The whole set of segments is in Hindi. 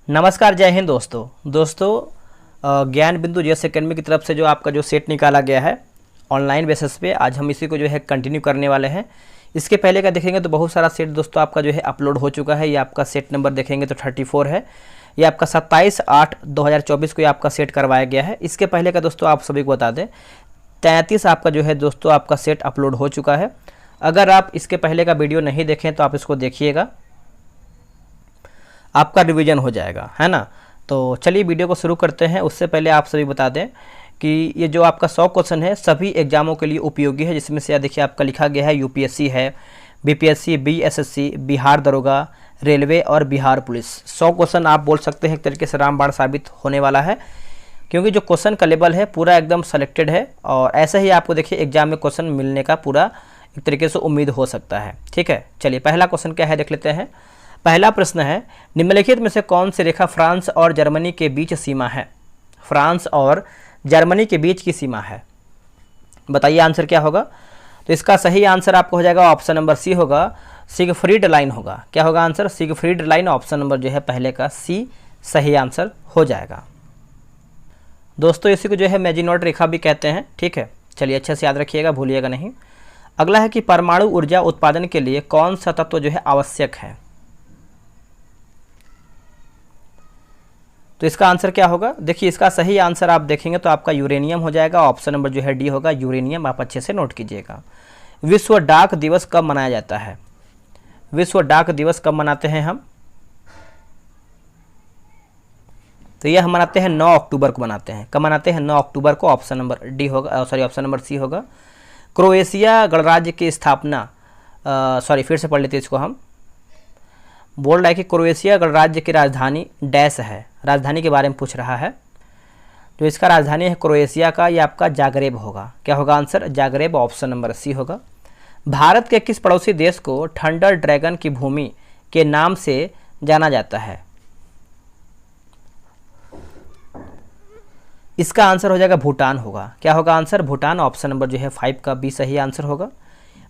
नमस्कार, जय हिंद दोस्तों ज्ञान बिंदु जेएस एकेडमी की तरफ से जो आपका जो सेट निकाला गया है ऑनलाइन बेसिस पे, आज हम इसी को जो है कंटिन्यू करने वाले हैं। इसके पहले का देखेंगे तो बहुत सारा सेट दोस्तों आपका जो है अपलोड हो चुका है। ये आपका सेट नंबर देखेंगे तो 34 है। ये आपका 27/8/2024 को ये आपका सेट करवाया गया है। इसके पहले का दोस्तों आप सभी को बता दें 33 आपका जो है दोस्तों आपका सेट अपलोड हो चुका है। अगर आप इसके पहले का वीडियो नहीं देखें तो आप इसको देखिएगा, आपका रिवीजन हो जाएगा, है ना। तो चलिए वीडियो को शुरू करते हैं। उससे पहले आप सभी बता दें कि ये जो आपका 100 क्वेश्चन है सभी एग्जामों के लिए उपयोगी है, जिसमें से देखिए आपका लिखा गया है यूपीएससी है, बीपीएससी, बीएसएससी, बिहार दरोगा, रेलवे और बिहार पुलिस। 100 क्वेश्चन आप बोल सकते हैं एक तरीके से रामबाण साबित होने वाला है, क्योंकि जो क्वेश्चन का लेवल है पूरा एकदम सेलेक्टेड है। और ऐसे ही आपको देखिए एग्जाम में क्वेश्चन मिलने का पूरा एक तरीके से उम्मीद हो सकता है। ठीक है, चलिए पहला क्वेश्चन क्या है देख लेते हैं। पहला प्रश्न है, निम्नलिखित में से कौन सी रेखा फ्रांस और जर्मनी के बीच सीमा है? फ्रांस और जर्मनी के बीच की सीमा है, बताइए आंसर क्या होगा। तो इसका सही आंसर आपको हो जाएगा ऑप्शन नंबर सी होगा, सिगफ्रीड लाइन होगा। क्या होगा answer? Siegfried line. Option number जो है पहले का सी सही आंसर हो जाएगा। दोस्तों इसी को जो है मेजिनॉट रेखा भी कहते हैं। ठीक है, चलिए अच्छे से याद रखिएगा, भूलिएगा नहीं। अगला है कि परमाणु ऊर्जा उत्पादन के लिए कौन सा तत्व जो है आवश्यक है? तो इसका आंसर क्या होगा? देखिए इसका सही आंसर आप देखेंगे तो आपका यूरेनियम हो जाएगा। ऑप्शन नंबर जो है डी होगा, यूरेनियम। आप अच्छे से नोट कीजिएगा। विश्व डाक दिवस कब मनाया जाता है? विश्व डाक दिवस कब मनाते हैं हम? तो यह हम मनाते हैं 9 अक्टूबर को मनाते हैं। कब मनाते हैं? 9 अक्टूबर को। ऑप्शन नंबर डी होगा, सॉरी ऑप्शन नंबर सी होगा। क्रोएशिया गणराज्य की स्थापना, फिर से पढ़ लेते हैं इसको। हम बोल रहा है कि क्रोएशिया गणराज्य की राजधानी डैश है, राजधानी के बारे में पूछ रहा है। जो इसका राजधानी है क्रोएशिया का, ये आपका जागरेब होगा। क्या होगा answer? Zagreb. Option number C होगा। भारत के किस पड़ोसी देश को थंडर ड्रैगन की भूमि के नाम से जाना जाता है? इसका आंसर हो जाएगा भूटान होगा। क्या होगा आंसर? भूटान। ऑप्शन नंबर जो है 5 का बी सही आंसर होगा।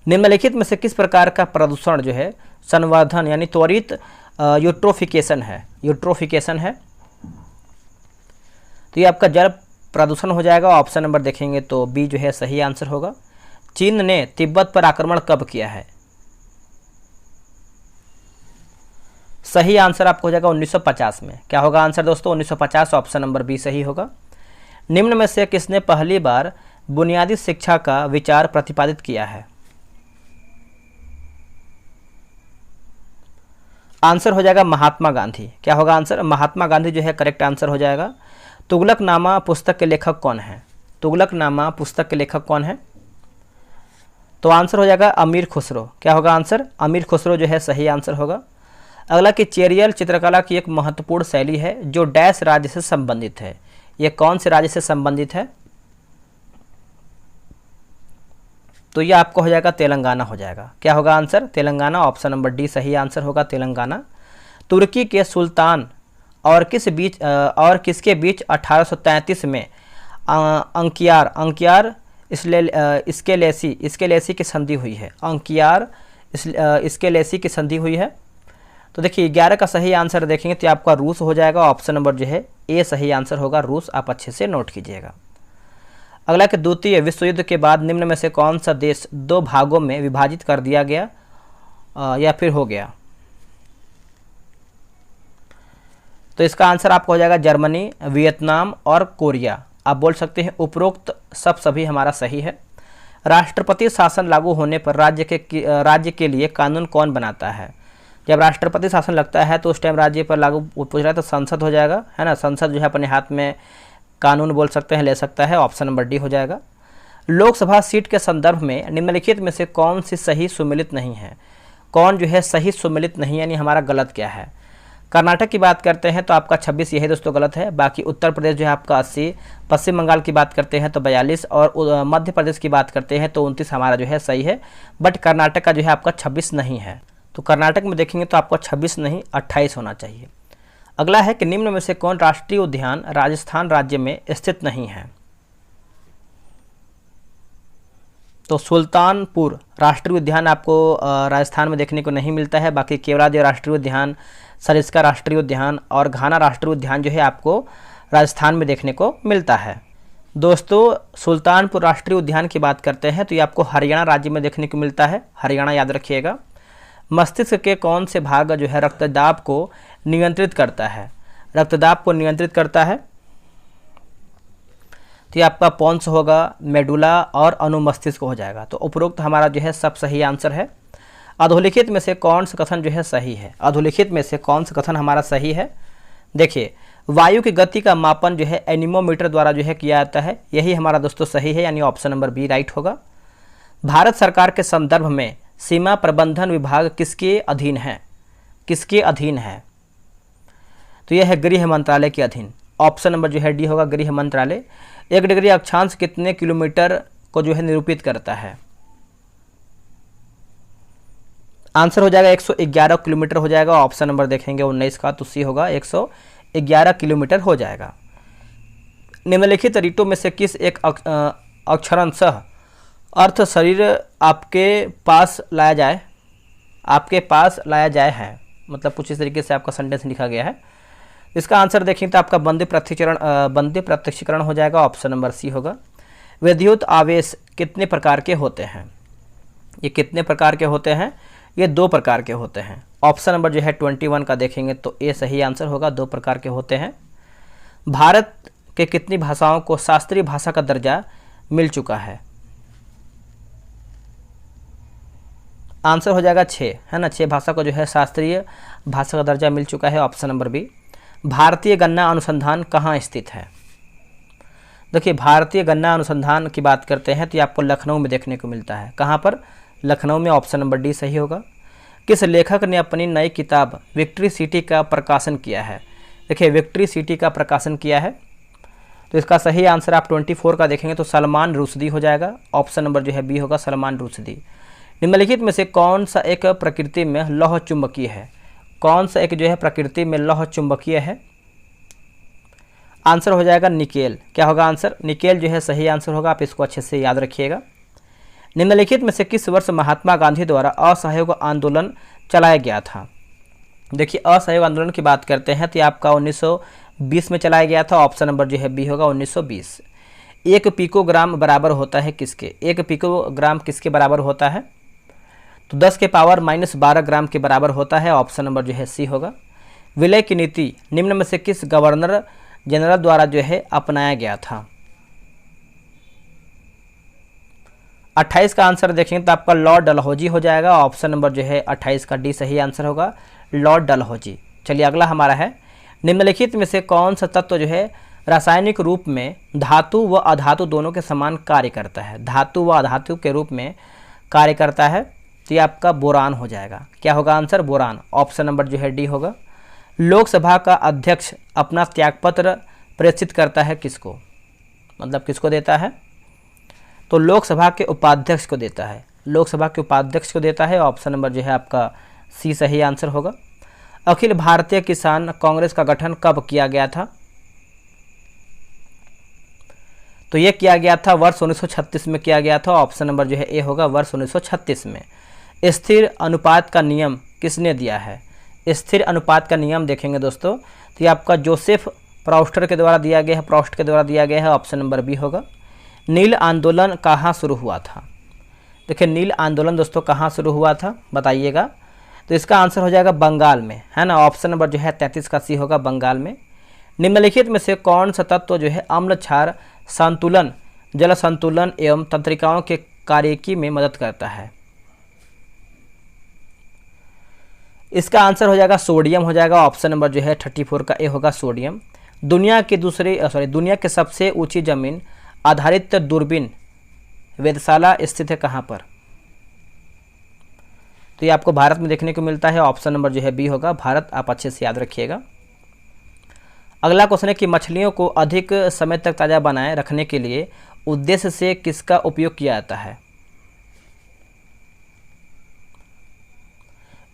निम्नलिखित में से किस प्रकार का प्रदूषण जो है संवर्धन यानी त्वरित यूट्रोफिकेशन है? यूट्रोफिकेशन है तो ये आपका जल प्रदूषण हो जाएगा। ऑप्शन नंबर देखेंगे तो बी जो है सही आंसर होगा। चीन ने तिब्बत पर आक्रमण कब किया है? सही आंसर आपको हो जाएगा 1950 में। क्या होगा आंसर दोस्तों? 1950। ऑप्शन नंबर बी सही होगा। निम्न में से किसने पहली बार बुनियादी शिक्षा का विचार प्रतिपादित किया है? आंसर हो जाएगा महात्मा गांधी। क्या होगा आंसर? महात्मा गांधी जो है करेक्ट आंसर हो जाएगा। तुगलकनामा पुस्तक के लेखक कौन है? तुगलकनामा पुस्तक के लेखक कौन है? तो आंसर हो जाएगा अमीर खुसरो। क्या होगा आंसर? अमीर खुसरो जो है सही आंसर होगा। अगला कि चेरियल चित्रकला की एक महत्वपूर्ण शैली है जो डैश राज्य से संबंधित है। यह कौन से राज्य से संबंधित है? तो ये आपको हो जाएगा तेलंगाना हो जाएगा। क्या होगा answer? Telangana. Option number D सही आंसर होगा, तेलंगाना। तुर्की के सुल्तान और किसके बीच 1833 में अंकियार इस्केलेसी की संधि हुई है? अंकियार इस्केलेसी की संधि हुई है। तो देखिए 11 का सही आंसर देखेंगे तो आपका रूस हो जाएगा। ऑप्शन नंबर जो है ए सही आंसर होगा, रूस। आप अच्छे से नोट कीजिएगा। अगला कि द्वितीय विश्व युद्ध के बाद निम्न में से कौन सा देश 2 भागों में विभाजित कर दिया गया या फिर हो गया? तो इसका आंसर आपको हो जाएगा जर्मनी, वियतनाम और कोरिया। आप बोल सकते हैं उपरोक्त सभी हमारा सही है। राष्ट्रपति शासन लागू होने पर राज्य के लिए कानून कौन बनाता है? जब राष्ट्रपति शासन लगता है तो उस टाइम राज्य पर लागू पूछ रहा है तो संसद हो जाएगा, है ना। संसद जो है अपने हाथ में कानून बोल सकते हैं, ले सकता है। ऑप्शन नंबर डी हो जाएगा। लोकसभा सीट के संदर्भ में निम्नलिखित में से कौन सी सही सुमेलित नहीं है? कौन जो है सही सुमेलित नहीं, यानी हमारा गलत क्या है? कर्नाटक की बात करते हैं तो आपका 26 यही दोस्तों गलत है। बाकी उत्तर प्रदेश जो है आपका 80, पश्चिम बंगाल की बात करते हैं तो 42 और मध्य प्रदेश की बात करते हैं तो 29 हमारा जो है सही है। बट कर्नाटक का जो है आपका 26 नहीं है। तो कर्नाटक में देखेंगे तो आपको 26 नहीं 28 होना चाहिए। अगला है कि निम्न में से कौन राष्ट्रीय उद्यान राजस्थान राज्य में स्थित नहीं है? तो सुल्तानपुर राष्ट्रीय उद्यान आपको राजस्थान में देखने को नहीं मिलता है। बाकी केवलादेव राष्ट्रीय उद्यान, सरिस्का राष्ट्रीय उद्यान और घाना राष्ट्रीय उद्यान जो है आपको राजस्थान में देखने को मिलता है। दोस्तों सुल्तानपुर राष्ट्रीय उद्यान की बात करते हैं तो ये आपको हरियाणा राज्य में देखने को मिलता है, हरियाणा याद रखिएगा। मस्तिष्क के कौन से भाग जो है रक्तदाब को नियंत्रित करता है? रक्तदाब को नियंत्रित करता है तो ये आपका पोन्स होगा, मेडुला और अनुमस्तिष्क हो जाएगा। तो उपरोक्त हमारा जो है सब सही आंसर है। अधोलिखित में से कौन सा कथन जो है सही है? अधोलिखित में से कौन सा कथन हमारा सही है? देखिए, वायु की गति का मापन जो है एनीमोमीटर द्वारा जो है किया जाता है, यही हमारा दोस्तों सही है, यानी ऑप्शन नंबर बी राइट होगा। भारत सरकार के संदर्भ में सीमा प्रबंधन विभाग किसके अधीन है? किसके अधीन है? तो यह है गृह मंत्रालय के अधीन। ऑप्शन नंबर जो है डी होगा, गृह मंत्रालय। 1 डिग्री अक्षांश कितने किलोमीटर को जो है निरूपित करता है? आंसर हो जाएगा 111 किलोमीटर हो जाएगा। ऑप्शन नंबर देखेंगे 19 का, तो सी होगा 111 किलोमीटर हो जाएगा। निम्नलिखित रीतों में से किस एक अक्षरशः अर्थ शरीर आपके पास लाया जाए, आपके पास लाया जाए है, मतलब कुछ इस तरीके से आपका सेंटेंस लिखा गया है। इसका आंसर देखें तो आपका बंदी प्रत्यक्षीकरण हो जाएगा। ऑप्शन नंबर सी होगा। विद्युत आवेश कितने प्रकार के होते हैं? ये कितने प्रकार के होते हैं? ये 2 प्रकार के होते हैं। ऑप्शन नंबर जो है 21 का देखेंगे तो ए सही आंसर होगा, 2 प्रकार के होते हैं। भारत के कितनी भाषाओं को शास्त्रीय भाषा का दर्जा मिल चुका है? आंसर हो जाएगा 6, है ना। 6 भाषा को जो है शास्त्रीय भाषा का दर्जा मिल चुका है। Option number B. भारतीय गन्ना अनुसंधान कहाँ स्थित है? देखिए, भारतीय गन्ना अनुसंधान की बात करते हैं तो ये आपको लखनऊ में देखने को मिलता है। कहाँ पर? लखनऊ में। ऑप्शन नंबर डी सही होगा। किस लेखक ने अपनी नई किताब विक्ट्री सिटी का प्रकाशन किया है? देखिए, विक्ट्री सिटी का प्रकाशन किया है, तो इसका सही आंसर आप 24 का देखेंगे तो सलमान रुश्दी हो जाएगा। ऑप्शन नंबर जो है बी होगा, सलमान रुश्दी। निम्नलिखित में से कौन सा एक प्रकृति में लौह चुंबकीय है? कौन सा एक जो है प्रकृति में लौह चुंबकीय है? आंसर हो जाएगा निकेल। क्या होगा आंसर? निकेल जो है सही आंसर होगा, आप इसको अच्छे से याद रखिएगा। निम्नलिखित में से किस वर्ष महात्मा गांधी द्वारा असहयोग आंदोलन चलाया गया था? देखिए, असहयोग आंदोलन की बात करते हैं तो ये आपका 1920 में चलाया गया था। ऑप्शन नंबर जो है बी होगा, 1920। 1 पिकोग्राम बराबर होता है किसके? 1 पिकोग्राम किसके बराबर होता है? तो 10 के पावर -12 ग्राम के बराबर होता है। ऑप्शन नंबर जो है सी होगा। विलय की नीति निम्न में से किस गवर्नर जनरल द्वारा जो है अपनाया गया था? 28 का आंसर देखेंगे तो आपका लॉर्ड डलहौजी हो जाएगा। ऑप्शन नंबर जो है 28 का डी सही आंसर होगा, लॉर्ड डलहौजी। चलिए अगला हमारा है, निम्नलिखित में से कौन सा तत्व जो है रासायनिक रूप में धातु व अधातु दोनों के समान कार्य करता है? धातु व अधातु के रूप में कार्य करता है, तो ये आपका बोरान हो जाएगा। क्या होगा आंसर? बोरान। ऑप्शन नंबर जो है डी होगा। लोकसभा का अध्यक्ष अपना त्यागपत्र प्रेषित करता है किसको? मतलब किसको देता है? तो लोकसभा के उपाध्यक्ष को देता है। लोकसभा के उपाध्यक्ष को देता है। ऑप्शन नंबर जो है आपका सी सही आंसर होगा। अखिल भारतीय किसान कांग्रेस का गठन कब किया गया था? तो ये किया गया था वर्ष 1936 में किया गया था। ऑप्शन नंबर जो है ए होगा, वर्ष 1936 में। स्थिर अनुपात का नियम किसने दिया है? स्थिर अनुपात का नियम देखेंगे दोस्तों तो ये आपका जोसेफ प्रॉस्टर के द्वारा दिया गया है, प्रॉस्ट के द्वारा दिया गया है। ऑप्शन नंबर बी होगा। नील आंदोलन कहाँ शुरू हुआ था? देखिए, नील आंदोलन दोस्तों कहाँ शुरू हुआ था बताइएगा। तो इसका आंसर हो जाएगा बंगाल में, है ना। ऑप्शन नंबर जो है 33 का सी होगा, बंगाल में। निम्नलिखित में से कौन सा तत्व जो है अम्ल क्षार संतुलन, जल संतुलन एवं तंत्रिकाओं के कार्यकी में मदद करता है? इसका आंसर हो जाएगा सोडियम हो जाएगा। ऑप्शन नंबर जो है 34 का ए होगा, सोडियम। दुनिया के सबसे ऊंची जमीन आधारित दूरबीन वेधशाला स्थित है कहाँ पर? तो ये आपको भारत में देखने को मिलता है। ऑप्शन नंबर जो है बी होगा, भारत। आप अच्छे से याद रखिएगा। अगला क्वेश्चन है कि मछलियों को अधिक समय तक ताज़ा बनाए रखने के लिए उद्देश्य से किसका उपयोग किया जाता है?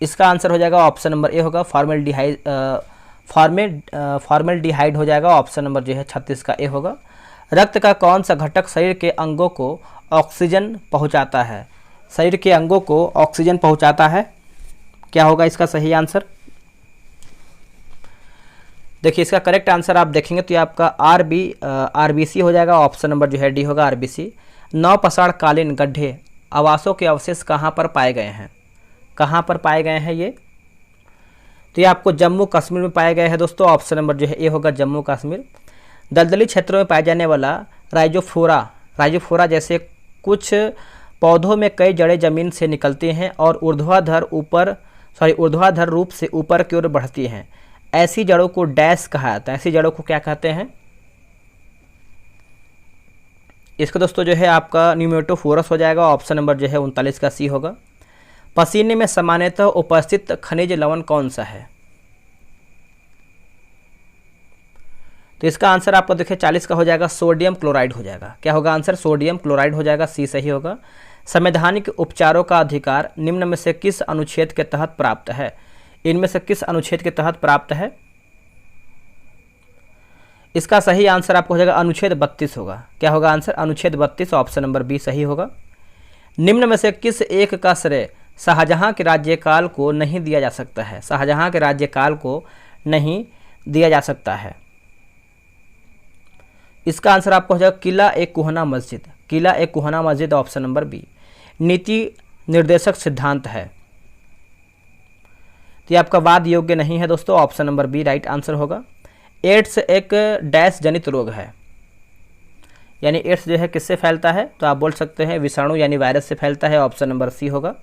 इसका आंसर हो जाएगा ऑप्शन नंबर ए होगा, फॉर्मेल्डिहाइड हो जाएगा। ऑप्शन नंबर जो है 36 का ए होगा। रक्त का कौन सा घटक शरीर के अंगों को ऑक्सीजन पहुंचाता है? शरीर के अंगों को ऑक्सीजन पहुंचाता है, क्या होगा इसका सही आंसर? देखिए इसका करेक्ट आंसर आप देखेंगे तो ये आपका आरबीसी हो जाएगा। ऑप्शन नंबर जो है डी होगा, आरबीसी। नवपसाण कालीन गड्ढे आवासों के अवशेष कहाँ पर पाए गए हैं? कहाँ पर पाए गए हैं ये? तो ये आपको जम्मू कश्मीर में पाए गए हैं दोस्तों। ऑप्शन नंबर जो है ए होगा, जम्मू कश्मीर। दलदली क्षेत्रों में पाए जाने वाला राइजोफोरा जैसे कुछ पौधों में कई जड़ें जमीन से निकलती हैं और ऊर्ध्वाधर रूप से ऊपर की ओर बढ़ती हैं। ऐसी जड़ों को डैश कहा जाता है? ऐसी जड़ों को क्या कहते हैं? इसका दोस्तों जो है आपका न्यूमेटोफोरस हो जाएगा। ऑप्शन नंबर जो है 39 का सी होगा। पसीने में सामान्यतः उपस्थित खनिज लवण कौन सा है? तो इसका आंसर आपको देखिए 40 का हो जाएगा, सोडियम क्लोराइड हो जाएगा। क्या होगा आंसर? सोडियम क्लोराइड हो जाएगा, सी सही होगा। संवैधानिक उपचारों का अधिकार निम्न में से किस अनुच्छेद के तहत प्राप्त है? इनमें से किस अनुच्छेद के तहत प्राप्त है? इसका सही आंसर आपको हो जाएगा अनुच्छेद 32 होगा। क्या होगा आंसर? अनुच्छेद 32, ऑप्शन नंबर बी सही होगा। निम्न में से किस एक का श्रेय शाहजहां के राज्यकाल को नहीं दिया जा सकता है? शाहजहां के राज्यकाल को नहीं दिया जा सकता है। इसका आंसर आपको हो जाएगा किला एक कुहना मस्जिद। किला एक कुहना मस्जिद, ऑप्शन नंबर बी। नीति निर्देशक सिद्धांत है, तो ये आपका वाद योग्य नहीं है दोस्तों। Option number B right answer होगा। एड्स एक डैश जनित रोग है, यानी एड्स जो है किससे फैलता है? तो आप बोल सकते हैं विषाणु यानी वायरस से फैलता है। ऑप्शन नंबर सी होगा।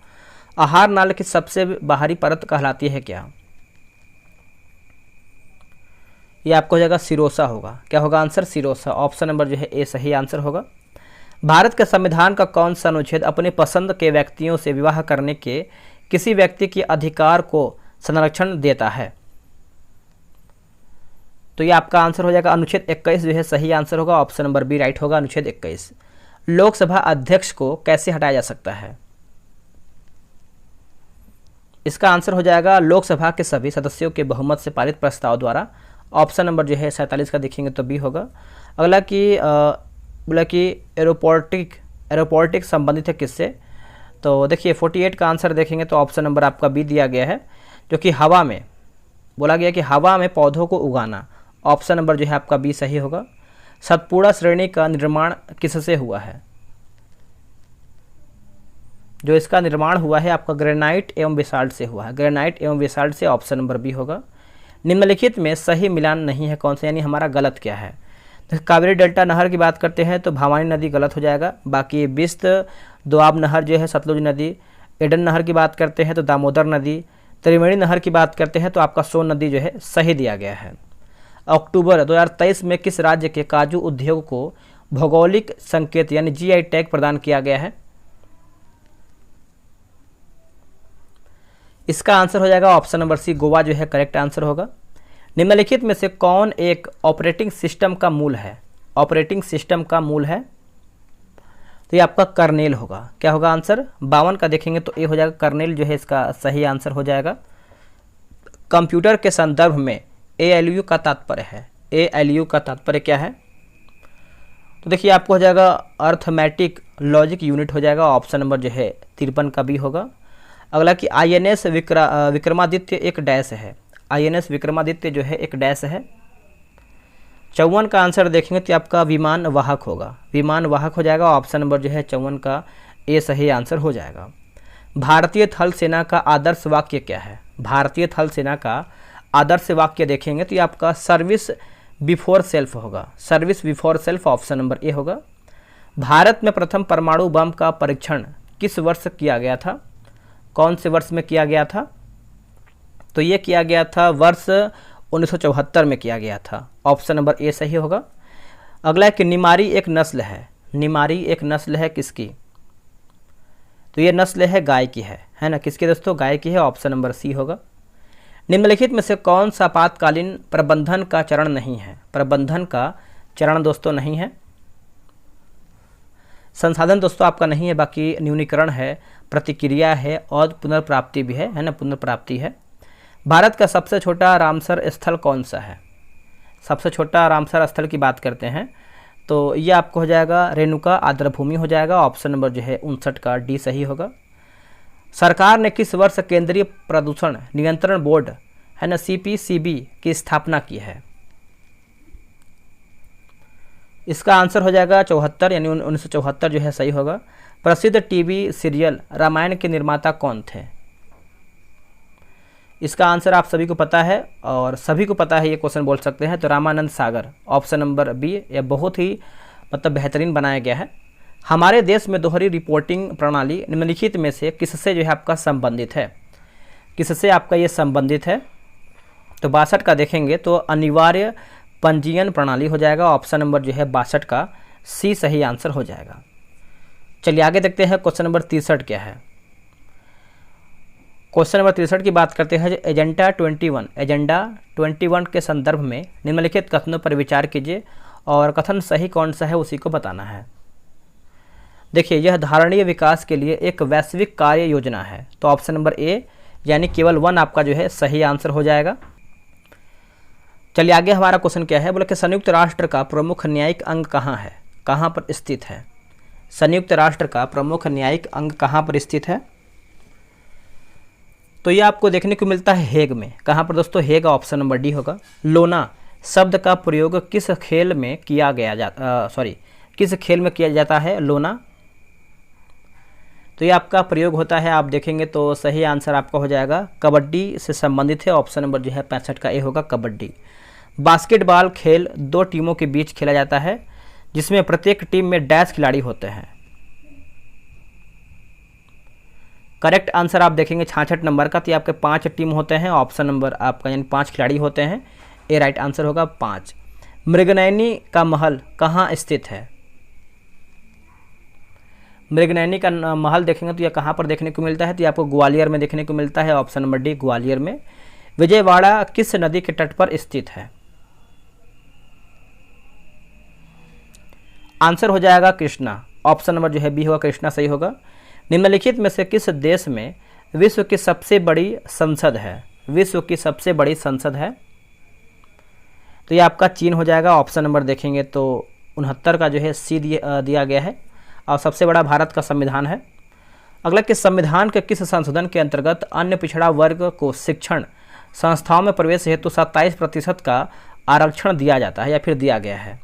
आहार नाल की सबसे बाहरी परत कहलाती है क्या? ये आपको हो जाएगा सिरोसा होगा। क्या होगा आंसर? सिरोसा, ऑप्शन नंबर जो है ए सही आंसर होगा। भारत के संविधान का कौन सा अनुच्छेद अपने पसंद के व्यक्तियों से विवाह करने के किसी व्यक्ति के अधिकार को संरक्षण देता है? तो ये आपका आंसर हो जाएगा अनुच्छेद 21 जो है सही आंसर होगा। ऑप्शन नंबर बी राइट होगा, अनुच्छेद 21। लोकसभा अध्यक्ष को कैसे हटाया जा सकता है? इसका आंसर हो जाएगा लोकसभा के सभी सदस्यों के बहुमत से पारित प्रस्ताव द्वारा। ऑप्शन नंबर जो है 47 का देखेंगे तो बी होगा। अगला कि बोला कि एरोपोर्टिक संबंधित है किससे? तो देखिए 48 का आंसर देखेंगे तो ऑप्शन नंबर आपका बी दिया गया है, जो कि हवा में बोला गया कि हवा में पौधों को उगाना। ऑप्शन नंबर जो है आपका बी सही होगा। सतपुड़ा श्रेणी का निर्माण किससे हुआ है? जो इसका निर्माण हुआ है आपका ग्रेनाइट एवं बेसाल्ट से हुआ है। ग्रेनाइट एवं बेसाल्ट से, ऑप्शन नंबर बी होगा। निम्नलिखित में सही मिलान नहीं है कौन सा, यानी हमारा गलत क्या है? तो कावेरी डेल्टा नहर की बात करते हैं तो भवानी नदी गलत हो जाएगा। बाकी बिस्त दोआब नहर जो है सतलुज नदी। एडन नहर की बात करते हैं तो दामोदर नदी। त्रिवेणी नहर की बात करते हैं तो आपका सोन नदी जो है सही दिया गया है। अक्टूबर 2023 में किस राज्य के काजू उद्योग को भौगोलिक संकेत यानी जीआई टैग प्रदान किया गया है? इसका आंसर हो जाएगा ऑप्शन नंबर सी, गोवा जो है करेक्ट आंसर होगा। निम्नलिखित में से कौन एक ऑपरेटिंग सिस्टम का मूल है? ऑपरेटिंग सिस्टम का मूल है तो ये आपका कर्नेल होगा। क्या होगा आंसर? 52 का देखेंगे तो ए हो जाएगा, कर्नेल जो है इसका सही आंसर हो जाएगा। कंप्यूटर के संदर्भ में ALU का तात्पर्य है। ALU का तात्पर्य क्या है? तो देखिए आपको हो जाएगा अर्थमेटिक लॉजिक यूनिट हो जाएगा। ऑप्शन नंबर जो है 53 का भी होगा। अगला कि INS विक्रमादित्य एक डैश है। INS विक्रमादित्य जो है एक डैश है। 54 का आंसर देखेंगे तो आपका विमान वाहक होगा। विमान वाहक हो जाएगा। ऑप्शन नंबर जो है 54 का ए सही आंसर हो जाएगा। भारतीय थल सेना का आदर्श वाक्य क्या है? भारतीय थल सेना का आदर्श वाक्य देखेंगे तो ये आपका सर्विस बिफोर सेल्फ होगा। Service before self, option number A होगा। भारत में प्रथम परमाणु बम का परीक्षण किस वर्ष किया गया था? कौन से वर्ष में किया गया था? तो ये किया गया था वर्ष 1974 में किया गया था। ऑप्शन नंबर ए सही होगा। अगला कि निमारी एक नस्ल है। निमारी एक नस्ल है किसकी? तो ये नस्ल है गाय की है ना? किसकी दोस्तों? गाय की है। ऑप्शन नंबर सी होगा। निम्नलिखित में से कौन सा आपातकालीन प्रबंधन का चरण नहीं है? प्रबंधन का चरण दोस्तों नहीं है। संसाधन दोस्तों आपका नहीं है, बाकी न्यूनीकरण है, प्रतिक्रिया है और पुनर्प्राप्ति भी है ना? पुनर्प्राप्ति है। भारत का सबसे छोटा रामसर स्थल कौन सा है? सबसे छोटा रामसर स्थल की बात करते हैं तो ये आपको हो जाएगा रेणुका आर्द्रभूमि हो जाएगा। ऑप्शन नंबर जो है 59 का डी सही होगा। सरकार ने किस वर्ष केंद्रीय प्रदूषण नियंत्रण बोर्ड है ना CPCB की स्थापना की है? इसका आंसर हो जाएगा 74 यानी 1974 जो है सही होगा। प्रसिद्ध टीवी सीरियल रामायण के निर्माता कौन थे? इसका आंसर आप सभी को पता है और सभी को पता है, ये क्वेश्चन बोल सकते हैं, तो Ramanand Sagar. Option number B, यह बहुत ही मतलब बेहतरीन बनाया गया है। हमारे देश में दोहरी रिपोर्टिंग प्रणाली निम्नलिखित में से किससे जो है आपका संबंधित है? किससे आपका ये संबंधित है? तो 62 का देखेंगे तो अनिवार्य पंजीयन प्रणाली हो जाएगा। ऑप्शन नंबर जो है 62 का सी सही आंसर हो जाएगा। चलिए आगे देखते हैं क्वेश्चन नंबर 63 क्या है। क्वेश्चन नंबर 63 की बात करते हैं। एजेंडा 21 के संदर्भ में निम्नलिखित कथनों पर विचार कीजिए और कथन सही कौन सा है उसी को बताना है। देखिए, यह धारणीय विकास के लिए एक वैश्विक कार्य योजना है। तो ऑप्शन नंबर ए यानी केवल 1 आपका जो है सही आंसर हो जाएगा। चलिए आगे हमारा क्वेश्चन क्या है, बोले कि संयुक्त राष्ट्र का प्रमुख न्यायिक अंग कहाँ है, कहाँ पर स्थित है? संयुक्त राष्ट्र का प्रमुख न्यायिक अंग कहाँ पर स्थित है? तो ये आपको देखने को मिलता है हेग में। कहाँ पर दोस्तों? हेग। ऑप्शन नंबर डी होगा। लोना शब्द का प्रयोग किस खेल में किया किस खेल में किया जाता है? लोना। तो ये आपका प्रयोग होता है, आप देखेंगे तो सही आंसर आपका हो जाएगा कबड्डी से संबंधित है। ऑप्शन नंबर जो है 65 का ए होगा, कबड्डी। बास्केटबॉल खेल 2 टीमों के बीच खेला जाता है जिसमें प्रत्येक टीम में डैश खिलाड़ी होते हैं। करेक्ट आंसर आप देखेंगे 66 नंबर का, तो ये आपके 5 टीम होते हैं। ऑप्शन नंबर आपका यानी 5 खिलाड़ी होते हैं, ए राइट आंसर होगा 5। मृगनयनी का महल कहाँ स्थित है? मृगनयनी का महल देखेंगे तो यह कहाँ पर देखने को मिलता है? तो ये आपको ग्वालियर में देखने को मिलता है। ऑप्शन नंबर डी, ग्वालियर में। विजयवाड़ा किस नदी के तट पर स्थित है? आंसर हो जाएगा कृष्णा। ऑप्शन नंबर जो है बी होगा, कृष्णा सही होगा। निम्नलिखित में से किस देश में विश्व की सबसे बड़ी संसद है? विश्व की सबसे बड़ी संसद है, तो ये आपका चीन हो जाएगा। ऑप्शन नंबर देखेंगे तो 69 का जो है सी दिया गया है। और सबसे बड़ा भारत का संविधान है। अगला, कि संविधान के किस संशोधन के अंतर्गत अन्य पिछड़ा वर्ग को शिक्षण संस्थाओं में प्रवेश हेतु 27% का आरक्षण दिया जाता है या फिर दिया गया है?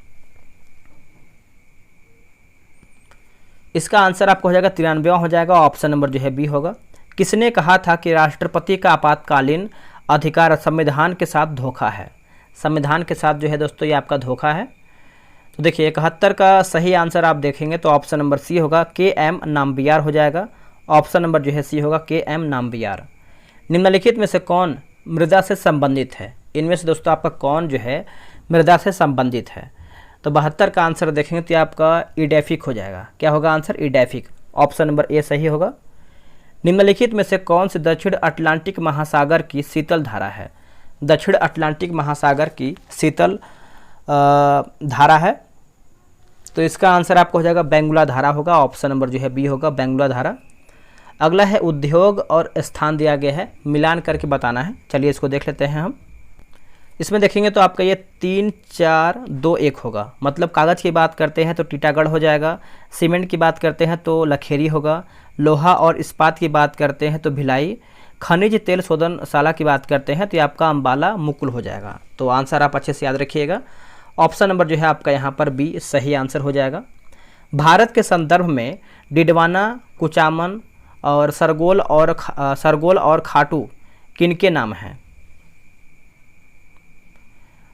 इसका आंसर आपको हो जाएगा 93 हो जाएगा। ऑप्शन नंबर जो है बी होगा। किसने कहा था कि राष्ट्रपति का आपातकालीन अधिकार संविधान के साथ धोखा है? संविधान के साथ जो है दोस्तों ये आपका धोखा है। तो देखिए 71 का सही आंसर आप देखेंगे तो ऑप्शन नंबर सी होगा, KM नाम्बियार हो जाएगा। ऑप्शन नंबर जो है सी होगा, KM नाम्बियार। निम्नलिखित में से कौन मृदा से संबंधित है? इनमें से दोस्तों आपका कौन जो है मृदा से संबंधित है? तो 72 का आंसर देखेंगे तो आपका इडेफिक हो जाएगा। क्या होगा answer? Edaphic. Option number A सही होगा। निम्नलिखित में से कौन सी दक्षिण अटलांटिक महासागर की शीतल धारा है? दक्षिण अटलांटिक महासागर की शीतल धारा है, तो इसका आंसर आपको हो जाएगा बेंगुला धारा होगा। ऑप्शन नंबर जो है बी होगा, बेंगुला धारा। अगला है उद्योग और स्थान दिया गया है, मिलान करके बताना है। चलिए इसको देख लेते हैं हम। इसमें देखेंगे तो आपका ये 3, 4, 2, 1 होगा। मतलब कागज़ की बात करते हैं तो टीटागढ़ हो जाएगा, सीमेंट की बात करते हैं तो लखेरी होगा, लोहा और इस्पात की बात करते हैं तो भिलाई, खनिज तेल शोधनशाला की बात करते हैं तो ये आपका अम्बाला मुकुल हो जाएगा। तो आंसर आप अच्छे से याद रखिएगा। ऑप्शन नंबर जो है आपका यहाँ पर बी सही आंसर हो जाएगा। भारत के संदर्भ में डिडवाना, कुचामन और सरगोल और खाटू किनके नाम हैं?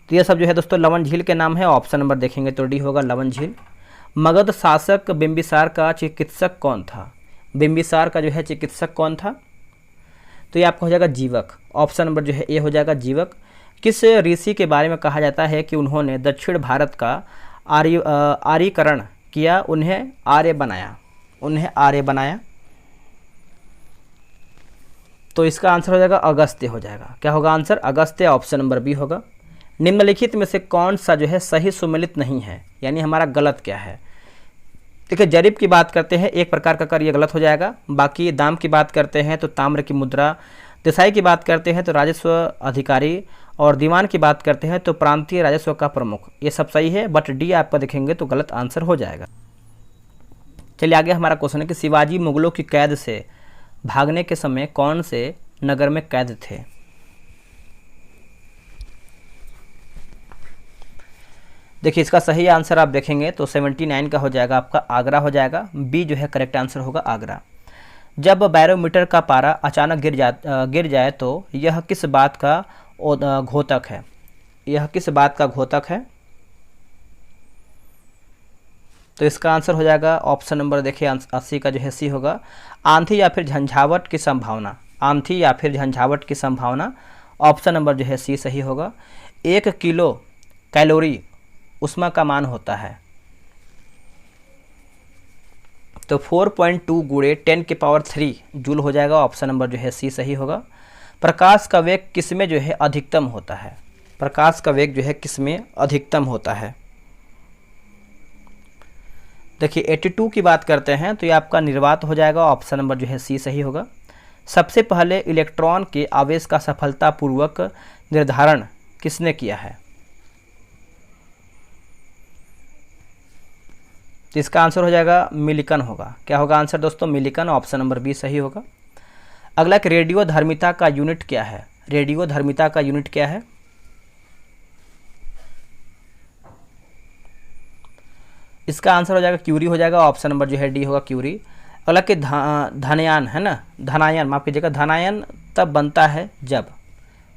तो ये सब जो है दोस्तों लवन झील के नाम है। ऑप्शन नंबर देखेंगे तो डी होगा, लवन झील। मगध शासक बिंबिसार का चिकित्सक कौन था? बिंबिसार का जो है चिकित्सक कौन था? तो ये आपको हो जाएगा जीवक। ऑप्शन नंबर जो है ए हो जाएगा, जीवक। किस ऋषि के बारे में कहा जाता है कि उन्होंने दक्षिण भारत का आर्यीकरण किया, उन्हें आर्य बनाया? तो इसका आंसर हो जाएगा अगस्त्य हो जाएगा। क्या होगा answer? Agastya. Option number B होगा। निम्नलिखित में से कौन सा जो है सही सुमेलित नहीं है, यानी हमारा गलत क्या है? देखिए जरीब की बात करते हैं एक प्रकार का कर, ये गलत हो जाएगा। बाकी दाम की बात करते हैं तो ताम्र की मुद्रा, देसाई की बात करते हैं तो राजस्व अधिकारी, और दीवान की बात करते हैं तो प्रांतीय राजस्व का प्रमुख, ये सब सही है, बट डी आपका देखेंगे तो गलत आंसर हो जाएगा। चलिए आगे हमारा क्वेश्चन है कि शिवाजी मुगलों की कैद से भागने के समय कौन से नगर में कैद थे। देखिए इसका सही आंसर आप देखेंगे तो 79 का हो जाएगा, आपका आगरा हो जाएगा। बी जो है करेक्ट आंसर होगा आगरा। जब बैरोमीटर का पारा अचानक गिर जाए तो यह किस बात का घोतक है, यह किस बात का घोतक है। तो इसका आंसर हो जाएगा ऑप्शन नंबर देखिए 80 का जो है सी होगा, आंधी या फिर झंझावट की संभावना, आंधी या फिर झंझावट की संभावना। ऑप्शन नंबर जो है सी सही होगा। 1 किलो कैलोरी ऊष्मा का मान होता है, तो 4.2 गुणे 10 की पावर 3 जूल हो जाएगा। ऑप्शन नंबर जो है सी सही होगा। प्रकाश का वेग किसमें जो है अधिकतम होता है, प्रकाश का वेग जो है किसमें अधिकतम होता है। देखिए 82 की बात करते हैं तो ये आपका निर्वात हो जाएगा। ऑप्शन नंबर जो है सी सही होगा। सबसे पहले इलेक्ट्रॉन के आवेश का सफलतापूर्वक निर्धारण किसने किया है, तो इसका आंसर हो जाएगा मिलिकन होगा। क्या होगा आंसर दोस्तों, मिलिकन। ऑप्शन नंबर बी सही होगा। अगला कि रेडियो धर्मिता का यूनिट क्या है, रेडियो धर्मिता का यूनिट क्या है। इसका आंसर हो जाएगा क्यूरी हो जाएगा। ऑप्शन नंबर जो है डी होगा क्यूरी। अगला कि धनायन है ना, धनायन माफ कीजिएगा, धनायन तब बनता है जब,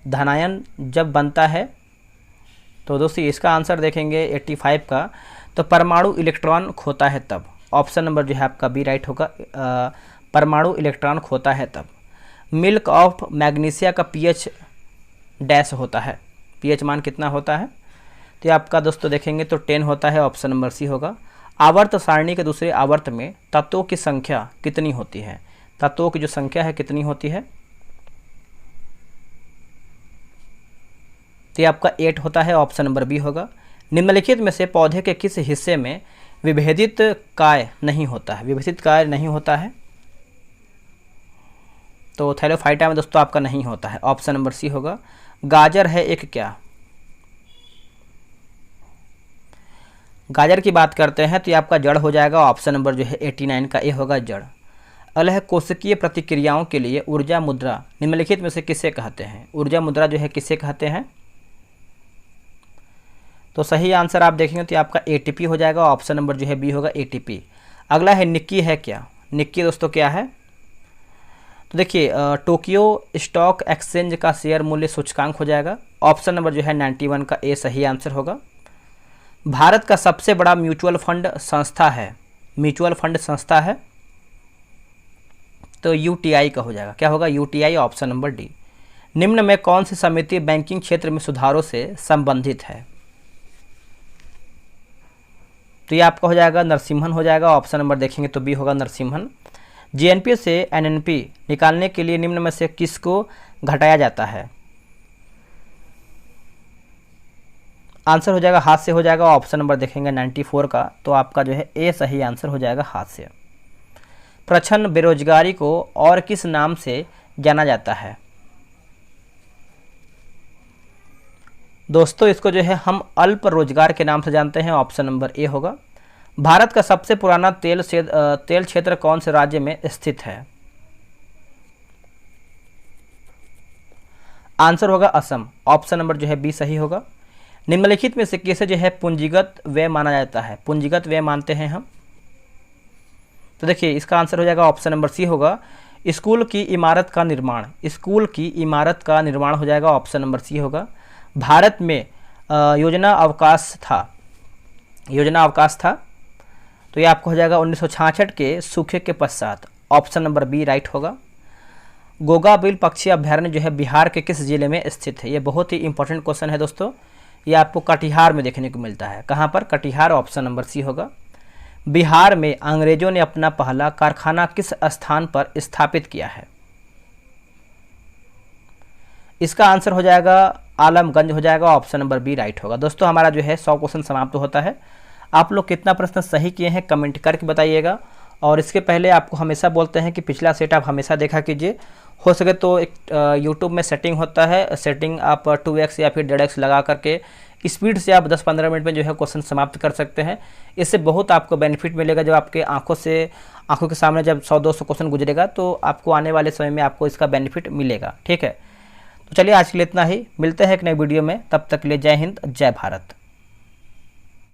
धनायन जब बनता है तो दोस्तों इसका आंसर देखेंगे 85 का, तो परमाणु इलेक्ट्रॉन खोता है तब। ऑप्शन नंबर जो है आपका बी राइट होगा, परमाणु इलेक्ट्रॉन खोता है तब। मिल्क ऑफ मैग्नीशिया का पीएच डैश होता है, पीएच मान कितना होता है, तो ये आपका दोस्तों देखेंगे तो 10 होता है। ऑप्शन नंबर सी होगा। आवर्त सारणी के दूसरे आवर्त में तत्वों की संख्या कितनी होती है, तत्वों की जो संख्या है कितनी होती है, तो ये आपका 8 होता है। ऑप्शन नंबर बी होगा। निम्नलिखित में से पौधे के किस हिस्से में विभेदित काय नहीं होता है, विभेदित काय नहीं होता है, तो थैलोफाइटा में दोस्तों आपका नहीं होता है। ऑप्शन नंबर सी होगा। गाजर है एक क्या, गाजर की बात करते हैं तो ये आपका जड़ हो जाएगा। ऑप्शन नंबर जो है 89 का ए होगा जड़। अगला है कोशिकीय प्रतिक्रियाओं के लिए ऊर्जा मुद्रा निम्नलिखित में से किसे कहते हैं, ऊर्जा मुद्रा जो है किसे कहते हैं, तो सही आंसर आप देखेंगे तो आपका एटीपी हो जाएगा। ऑप्शन नंबर जो है बी होगा एटीपी। अगला है निक्की है क्या, निक्की दोस्तों क्या है, तो देखिए टोक्यो स्टॉक एक्सचेंज का शेयर मूल्य सूचकांक हो जाएगा। ऑप्शन नंबर जो है 91 का ए सही आंसर होगा। भारत का सबसे बड़ा म्यूचुअल फंड संस्था है, म्यूचुअल फंड संस्था है, तो यूटीआई का हो जाएगा। क्या होगा यूटीआई। Option number D. निम्न में कौन सी समिति बैंकिंग क्षेत्र में सुधारों से संबंधित है, तो ये आपका हो जाएगा नरसिम्हन हो जाएगा। ऑप्शन नंबर देखेंगे तो बी होगा नरसिम्हन। जीएनपी से एनएनपी निकालने के लिए निम्न में से किसको घटाया जाता है, आंसर हो जाएगा हाथ से हो जाएगा। ऑप्शन नंबर देखेंगे 94 का, तो आपका जो है ए सही आंसर हो जाएगा हाथ से। प्रच्छन्न बेरोजगारी को और किस नाम से जाना जाता है, दोस्तों इसको जो है हम अल्प रोजगार के नाम से जानते हैं। ऑप्शन नंबर ए होगा। भारत का सबसे पुराना तेल क्षेत्र कौन से राज्य में स्थित है, आंसर होगा असम। ऑप्शन नंबर जो है बी सही होगा। निम्नलिखित में से किसे जो है पूंजीगत व्यय माना जाता है, पूंजीगत व्यय मानते हैं हम, तो देखिए इसका आंसर हो जाएगा ऑप्शन नंबर सी होगा। स्कूल की इमारत का निर्माण, स्कूल की इमारत का निर्माण हो जाएगा। ऑप्शन नंबर सी होगा। भारत में योजना अवकाश था, योजना अवकाश था, तो ये आपको हो जाएगा 1966 के सूखे के पश्चात। ऑप्शन नंबर बी राइट होगा। गोगाबिल पक्षी अभ्यारण्य जो है बिहार के किस जिले में स्थित है, ये बहुत ही इंपॉर्टेंट क्वेश्चन है दोस्तों। ये आपको कटिहार में देखने को मिलता है। कहाँ पर, कटिहार। ऑप्शन नंबर सी होगा। बिहार में अंग्रेजों ने अपना पहला कारखाना किस स्थान पर स्थापित किया है, इसका आंसर हो जाएगा आलमगंज हो जाएगा। ऑप्शन नंबर बी राइट होगा। दोस्तों हमारा जो है 100 क्वेश्चन समाप्त होता है। आप लोग कितना प्रश्न सही किए हैं कमेंट करके बताइएगा, और इसके पहले आपको हमेशा बोलते हैं कि पिछला सेट आप हमेशा देखा कीजिए। हो सके तो एक यूट्यूब में सेटिंग होता है, सेटिंग आप 2x या फिर 1.5x लगा करके स्पीड से आप 10-15 मिनट में जो है क्वेश्चन समाप्त कर सकते हैं। इससे बहुत आपको बेनिफिट मिलेगा। जब आपके आंखों के सामने जब 100-200 क्वेश्चन गुजरेगा तो आपको आने वाले समय में आपको इसका बेनिफिट मिलेगा। ठीक है, तो चलिए आज के लिए इतना ही, मिलते हैं एक नए वीडियो में, तब तक के लिए जय हिंद, जय भारत।